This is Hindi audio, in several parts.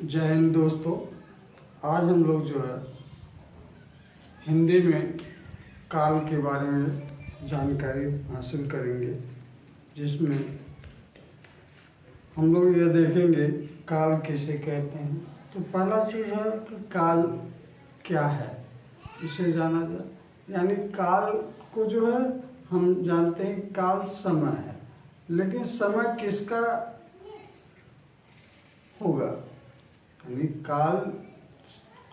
जय हिंद दोस्तों। आज हम लोग जो है हिंदी में काल के बारे में जानकारी हासिल करेंगे, जिसमें हम लोग ये देखेंगे काल किसे कहते हैं। तो पहला चीज़ है कि काल क्या है, इसे जाना जाए। यानी काल को जो है हम जानते हैं काल समय है, लेकिन समय किसका होगा। यानी काल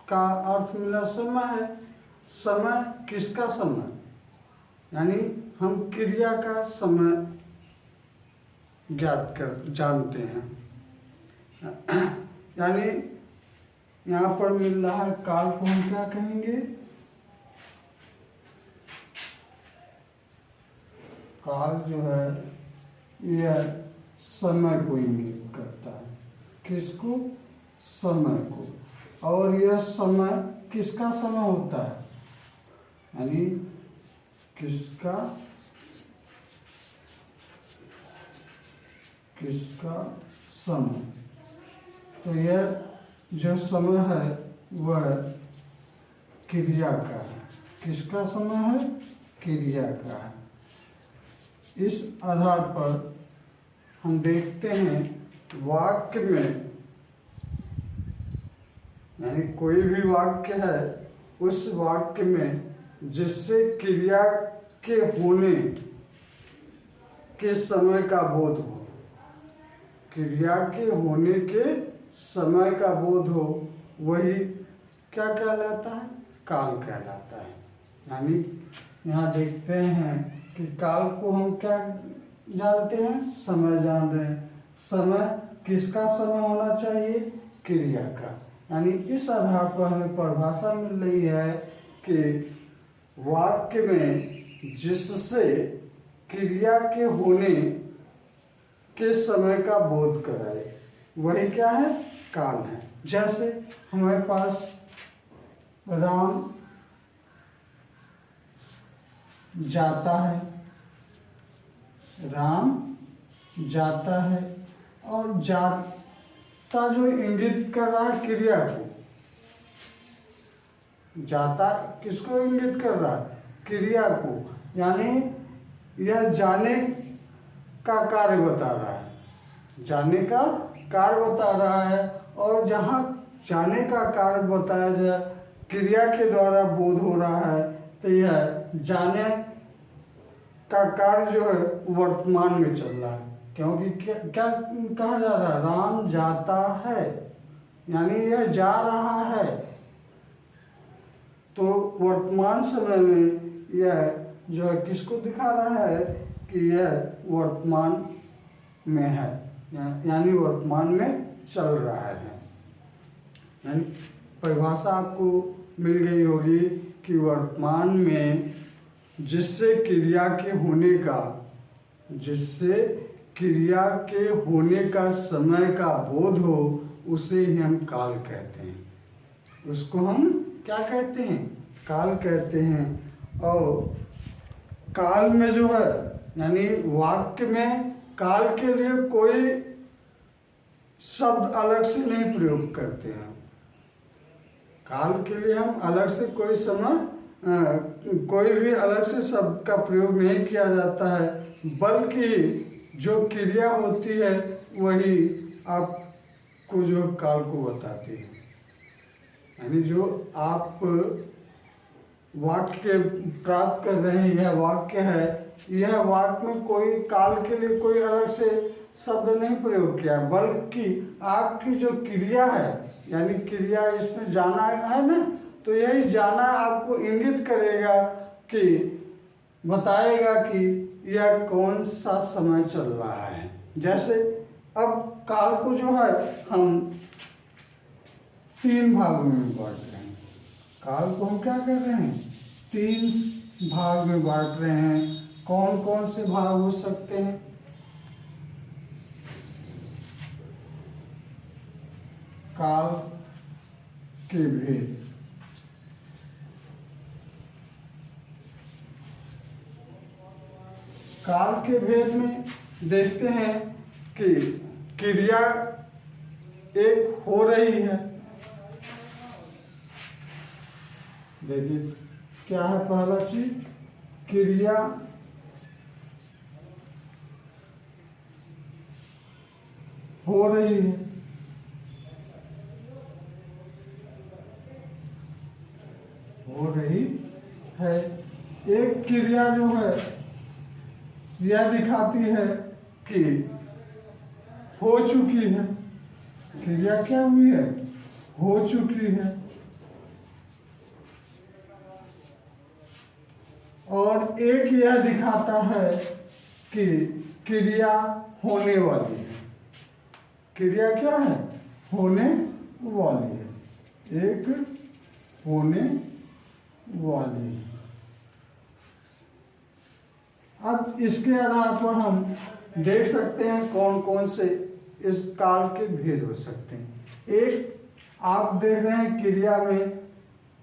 का अर्थ मिला समय है। समय किसका समय, यानी हम क्रिया का समय जानते हैं। यानी यहाँ पर मिल रहा है काल को हम क्या कहेंगे, काल जो है यह समय को इंगित करता है। किसको? समय को। और यह समय किसका समय होता है, यानी किसका समय। तो यह जो समय है वह क्रिया का है। किसका समय है? क्रिया का है। इस आधार पर हम देखते हैं वाक्य में, यानी कोई भी वाक्य है, उस वाक्य में जिससे क्रिया के होने के समय का बोध हो, क्रिया के होने के समय का बोध हो, वही क्या कहलाता है? काल कहलाता है। यानी यहाँ देखते हैं कि काल को हम क्या जानते हैं? समय जान रहे हैं। समय किसका समय होना चाहिए? क्रिया का। यानी इस आधार पर हमें परिभाषा मिल रही है कि वाक्य में जिससे क्रिया के होने के समय का बोध कराए, वही क्या है? काल है। जैसे हमारे पास राम जाता है, राम जाता है, और जाता जो इंगित कर रहा है क्रिया को। जाता किसको इंगित कर रहा है? क्रिया को। यानी यह जाने का कार्य बता रहा है, जाने का कार्य बता रहा है। और जहाँ जाने का कार्य बताया जाए, क्रिया के द्वारा बोध हो रहा है, तो यह जाने का कार्य जो है वर्तमान में चल रहा है। क्योंकि क्या कहा जा रहा है? राम जाता है, यानी यह जा रहा है। तो वर्तमान समय में यह जो है किसको दिखा रहा है कि यह वर्तमान में है, यानी वर्तमान में चल रहा है। यानी परिभाषा आपको मिल गई होगी कि वर्तमान में जिससे क्रिया के होने का समय का बोध हो, उसे ही हम काल कहते हैं। उसको हम क्या कहते हैं? काल कहते हैं। और काल में जो है, यानी वाक्य में काल के लिए कोई शब्द अलग से नहीं प्रयोग करते हैं। काल के लिए हम अलग से कोई भी अलग से शब्द का प्रयोग नहीं किया जाता है, बल्कि जो क्रिया होती है वही आपको जो काल को बताती है। यानी जो आप वाक्य प्राप्त कर रहे हैं, यह वाक्य है, यह वाक्य में कोई काल के लिए कोई अलग से शब्द नहीं प्रयोग किया, बल्कि आपकी जो क्रिया है, यानी क्रिया इसमें जाना है ना, तो यही जाना आपको इंगित करेगा कि बताएगा कि यह कौन सा समय चल रहा है। जैसे अब काल को जो है हम 3 भागों में बांट रहे हैं। काल को हम क्या कर रहे हैं? 3 भाग में बांट रहे हैं। कौन कौन से भाग हो सकते हैं? काल के भेद। काल के भेद में देखते हैं कि क्रिया एक हो रही है। देखिए क्या है पहला चीज, क्रिया हो रही है, हो रही है। एक क्रिया जो है यह दिखाती है कि हो चुकी है। क्रिया क्या हुई है, हो चुकी है। और एक यह दिखाता है कि क्रिया होने वाली है। क्रिया क्या है, होने वाली है, एक होने वाली है। अब इसके आधार पर हम देख सकते हैं कौन कौन से इस काल के भेद हो सकते हैं। एक आप देख रहे हैं क्रिया में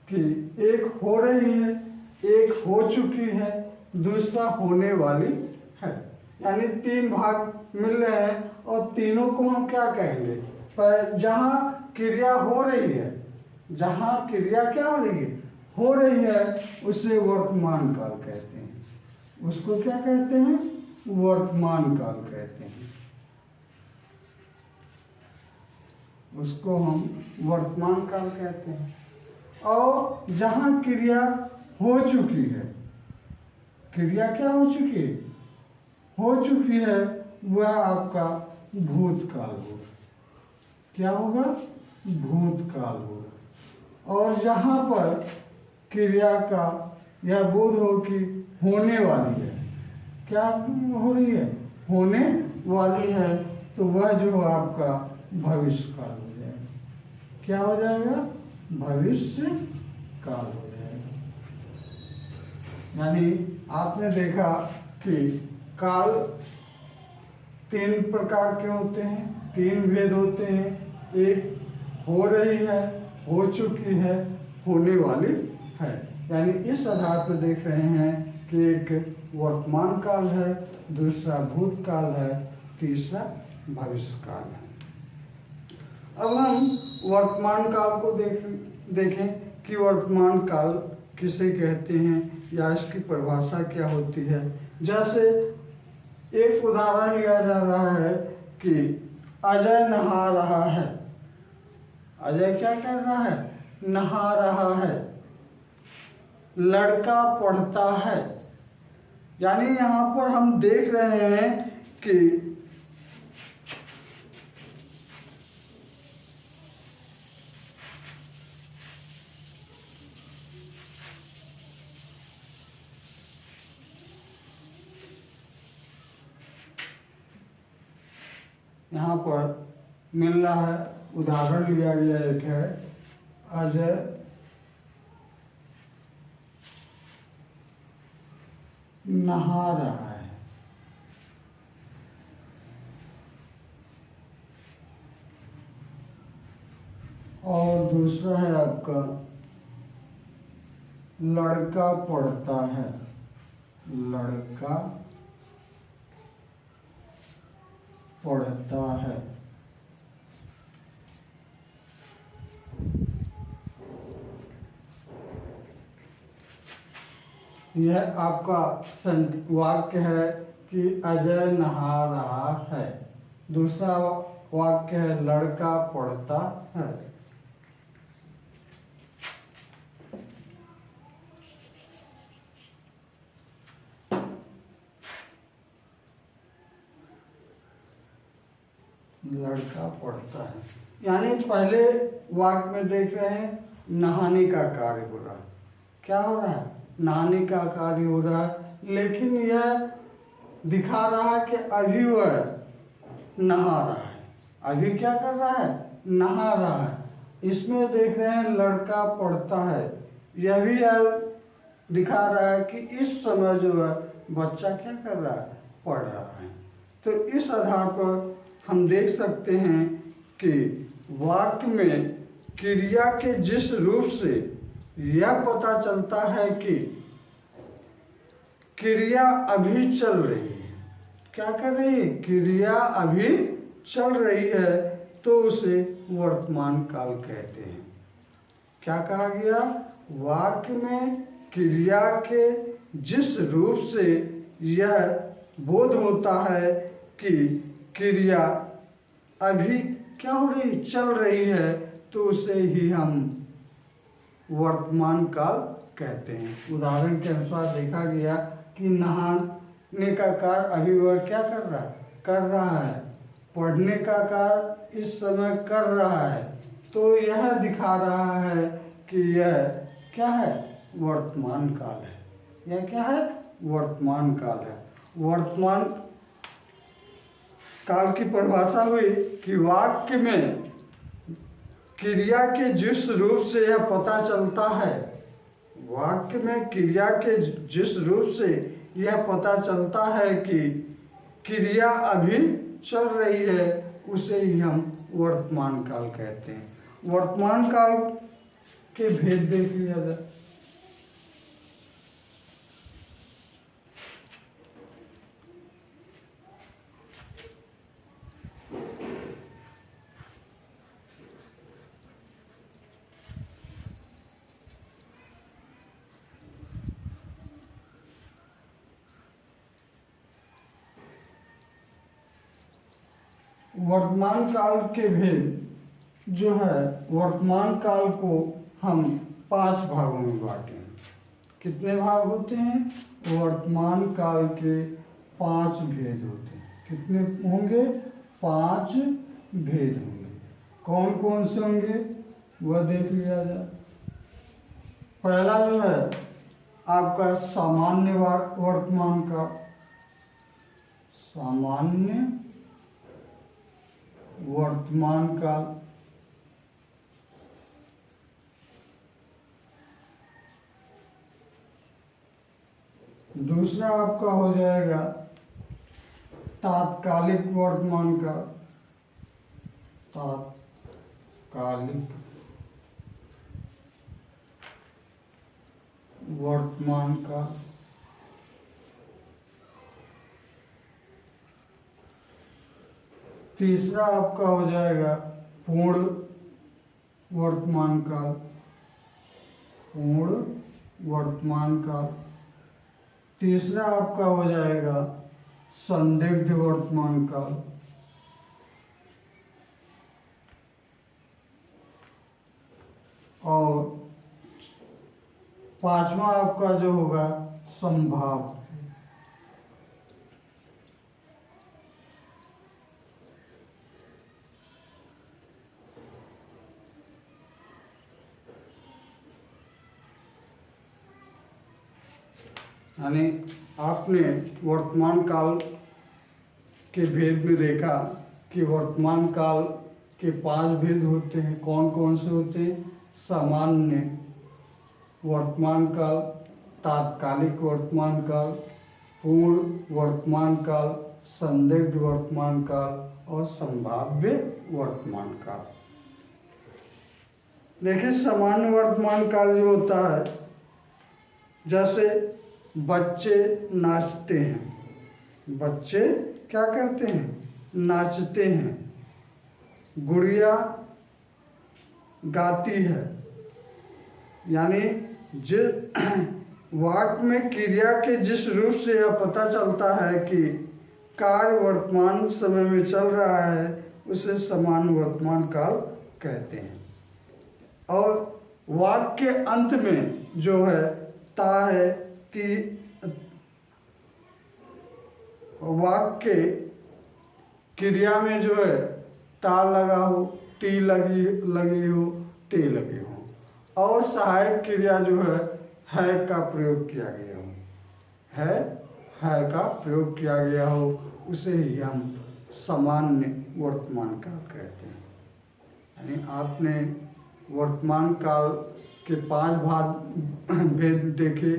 कि एक हो रही है, एक हो चुकी है, दूसरा होने वाली है। यानी तीन भाग मिल रहे हैं और तीनों को हम क्या कहेंगे, पर जहाँ क्रिया हो रही है, जहाँ क्रिया क्या हो रही है उसे वर्तमान काल कहते हैं। उसको क्या कहते हैं, वर्तमान काल कहते हैं। उसको हम वर्तमान काल कहते हैं। और जहाँ क्रिया हो चुकी है, क्रिया क्या हो चुकी है, हो चुकी है, वह आपका भूतकाल होगा। क्या होगा, भूतकाल होगा। और जहाँ पर क्रिया का यह बोध हो कि होने वाली है, क्या हो रही है, होने वाली है, तो वह जो आपका भविष्य काल हो जाएगा। क्या हो जाएगा, भविष्य काल हो जाएगा। यानी आपने देखा कि काल तीन प्रकार के होते हैं, तीन भेद होते हैं। एक हो रही है, हो चुकी है, होने वाली है। यानी इस आधार पर देख रहे हैं कि एक वर्तमान काल है, दूसरा भूतकाल है, तीसरा भविष्य काल है। अब हम वर्तमान काल को देखें कि वर्तमान काल किसे कहते हैं या इसकी परिभाषा क्या होती है। जैसे एक उदाहरण लिया जा रहा है कि अजय नहा रहा है। अजय क्या कर रहा है, नहा रहा है। लड़का पढ़ता है। यानी यहाँ पर हम देख रहे हैं कि यहाँ पर मिल रहा है, उदाहरण लिया गया एक है, अजय नहा रहा है। और दूसरा है आपका लड़का पढ़ता है। लड़का पढ़ता है। यह आपका वाक्य है कि अजय नहा रहा है। दूसरा वाक्य है लड़का पढ़ता है। लड़का पढ़ता है। यानी पहले वाक्य में देख रहे हैं नहाने का कार्य हो रहा है। क्या हो रहा है, नहाने का कार्य हो रहा है, लेकिन यह दिखा रहा है कि अभी वह नहा रहा है। अभी क्या कर रहा है, नहा रहा है। इसमें देख रहे हैं लड़का पढ़ता है। यह भी दिखा रहा है कि इस समय जो है बच्चा क्या कर रहा है, पढ़ रहा है। तो इस आधार पर हम देख सकते हैं कि वाक्य में क्रिया के जिस रूप से यह पता चलता है कि क्रिया अभी चल रही है। क्या कर रही है, क्रिया अभी चल रही है, तो उसे वर्तमान काल कहते हैं। क्या कहा गया? वाक्य में क्रिया के जिस रूप से यह बोध होता है कि क्रिया अभी क्या हो रही, चल रही है, तो उसे ही हम वर्तमान काल कहते हैं। उदाहरण के अनुसार देखा गया कि नहाने का कार्य अभी वह क्या कर रहा है, पढ़ने का कार्य इस समय कर रहा है, तो यह दिखा रहा है कि यह क्या है, वर्तमान काल है। यह क्या है, वर्तमान काल है। वर्तमान काल की परिभाषा हुई कि वाक्य में क्रिया के जिस रूप से यह पता चलता है, वाक्य में क्रिया के जिस रूप से यह पता चलता है कि क्रिया अभी चल रही है, उसे ही हम वर्तमान काल कहते हैं। वर्तमान काल के भेद देख लिया जाए। वर्तमान काल के भेद जो है, वर्तमान काल को हम 5 भागों में बांटे हैं। कितने भाग होते हैं? वर्तमान काल के 5 भेद होते हैं। कितने होंगे? 5 भेद होंगे। कौन कौन से होंगे वह देख लिया जाए। पहला जो है आपका सामान्य वर्तमान काल, सामान्य वर्तमान काल। दूसरा आपका हो जाएगा तात्कालिक वर्तमान काल, तात्कालिक वर्तमान काल। तीसरा आपका हो जाएगा पूर्ण वर्तमान काल, पूर्ण वर्तमान काल। तीसरा आपका हो जाएगा संदिग्ध वर्तमान काल। और 5वां आपका जो होगा संभाव्य। यानी आपने वर्तमान काल के भेद में देखा कि वर्तमान काल के 5 भेद होते हैं। कौन कौन से होते हैं? सामान्य वर्तमान काल, तात्कालिक वर्तमान काल, पूर्ण वर्तमान काल, संदिग्ध वर्तमान काल और संभाव्य वर्तमान काल। देखिए, सामान्य वर्तमान काल जो होता है, जैसे बच्चे नाचते हैं। बच्चे क्या करते हैं? नाचते हैं। गुड़िया गाती है। यानी वाक्य में क्रिया के जिस रूप से यह पता चलता है कि कार्य वर्तमान समय में चल रहा है, उसे सामान्य वर्तमान काल कहते हैं। और वाक्य के अंत में जो है ता है, वाक्य क्रिया में जो है ता लगा हो, ती लगी हो, ते लगे हो, और सहायक क्रिया जो है का प्रयोग किया गया हो, है का प्रयोग किया गया हो, उसे ही हम सामान्य वर्तमान काल कहते हैं। यानी आपने वर्तमान काल के 5 भाग भेद देखे,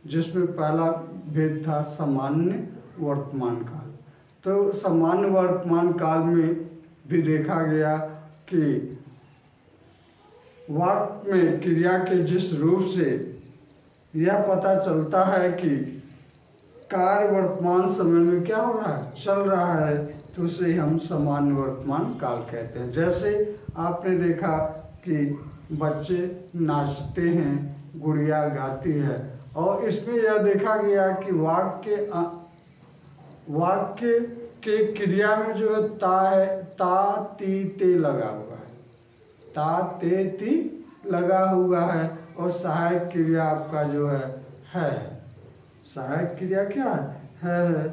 जिसमें पहला भेद था सामान्य वर्तमान काल। तो सामान्य वर्तमान काल में भी देखा गया कि वाक्य में क्रिया के जिस रूप से यह पता चलता है कि कार्य वर्तमान समय में क्या हो रहा है, चल रहा है, तो उसे हम सामान्य वर्तमान काल कहते हैं। जैसे आपने देखा कि बच्चे नाचते हैं, गुड़िया गाती है, और इसमें यह देखा गया कि वाक्य के क्रिया में जो है ता है, ता ती ते लगा हुआ है, ता ते ती लगा हुआ है, और सहायक क्रिया आपका जो है। सहायक क्रिया क्या है?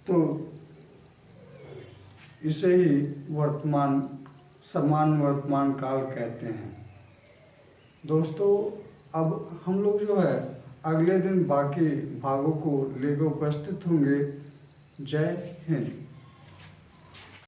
तो इसे ही सामान्य वर्तमान काल कहते हैं। दोस्तों, अब हम लोग जो है अगले दिन बाकी भागों को लेकर उपस्थित होंगे। जय हिंद।